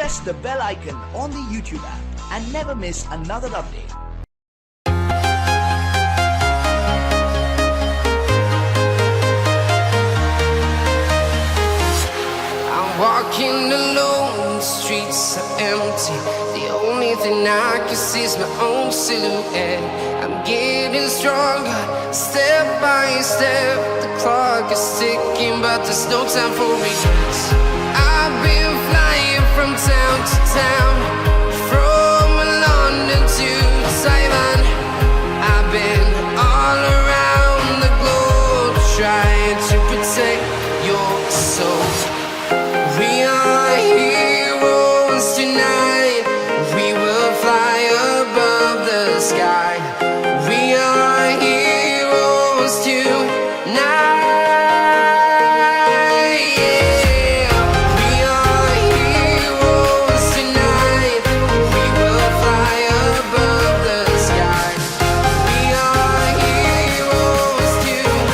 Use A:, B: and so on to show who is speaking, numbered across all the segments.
A: press the bell icon on the YouTube app and never miss another update.
B: Walking alone, the streets are empty. The only thing I can see is my own silhouette. I'm getting stronger, step by step. The clock is ticking, but there's no time for regrets. I've been flying from town to town, from London to Taiwan. I've been all around the globe, trying to protect your soul. We are heroes tonight. We will fly above the sky. We are heroes tonight. Yeah. We are heroes tonight. We will fly above the sky. We are heroes tonight.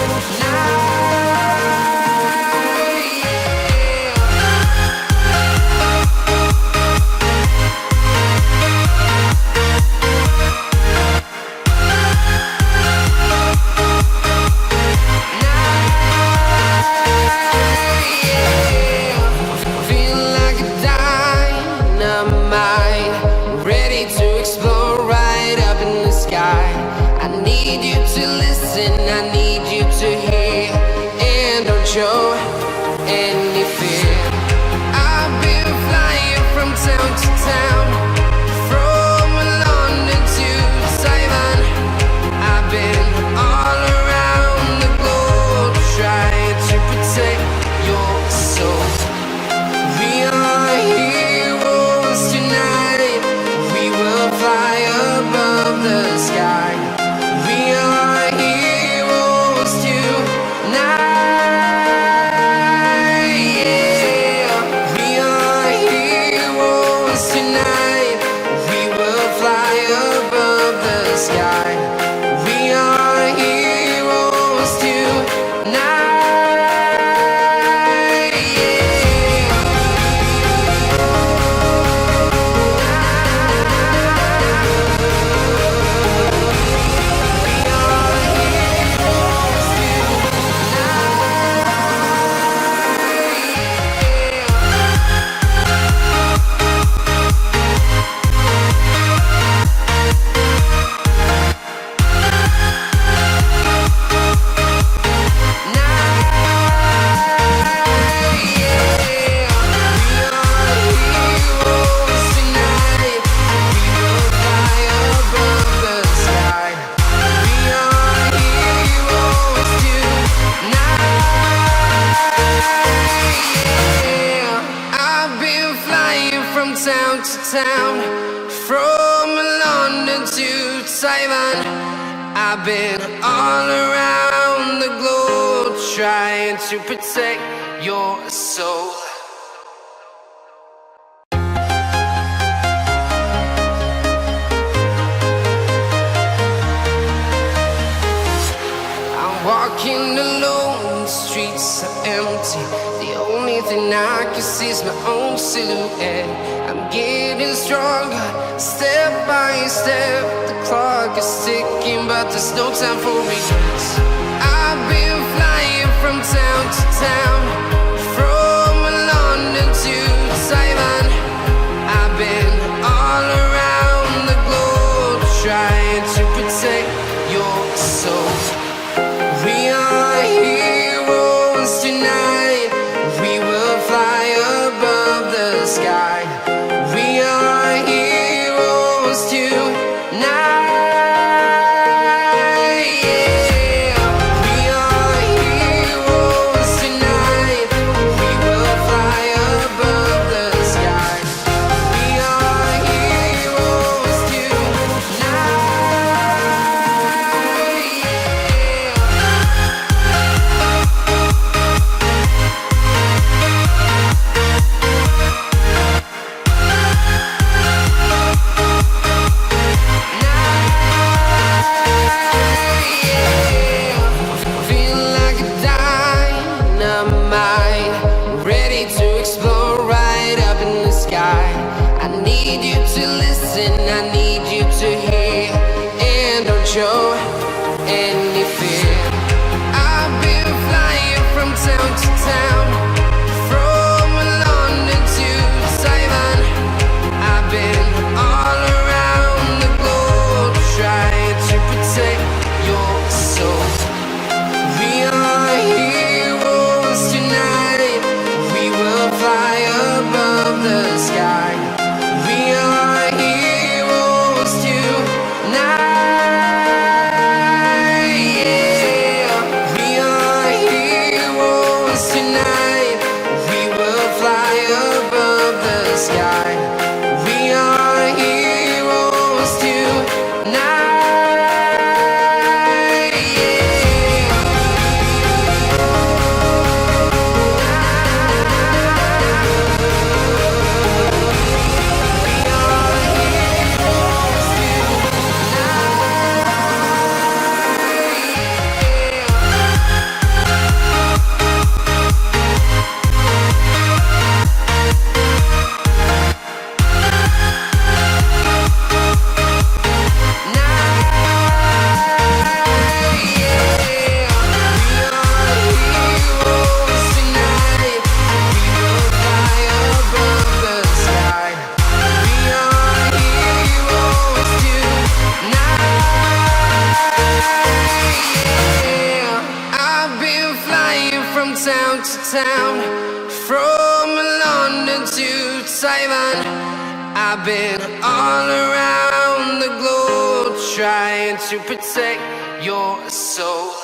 B: Feel like a dynamite, ready to explode right up in the sky. I need you to listen, I need you to hear, and don't show any fear. I've been flying from town to town, from London to Taiwan. I've been all around the globe, trying to protect your soul. We are heroes tonight. We will fly above the sky. We are heroes tonight. Yeah. We are heroes tonight. We will fly above the sky. We are heroes tonight. Town to town, from London to Taiwan. I've been all around the globe, trying to protect your soul. I'm walking alone, the streets are empty. The only thing I can see is my own silhouette. I'm getting stronger, step by step. The clock is ticking, but there's no time for regrets. I've been flying from town to town, from London to Taiwan. I've been all around the globe, trying to protect your soul. We are heroes tonight. We will fly above the sky. We are heroes tonight. Yeah. listen, I need you to hear, and don't show any fear. I've been flying from town to town, from London to Taiwan. I've been all around the globe trying to protect your soul. We are heroes tonight. We will fly above the sky. We are heroes tonight. Yeah. We are heroes tonight. We will fly above the sky. We are heroes tonight. Town to town, from London to Taiwan. I've been all around the globe trying to protect your soul.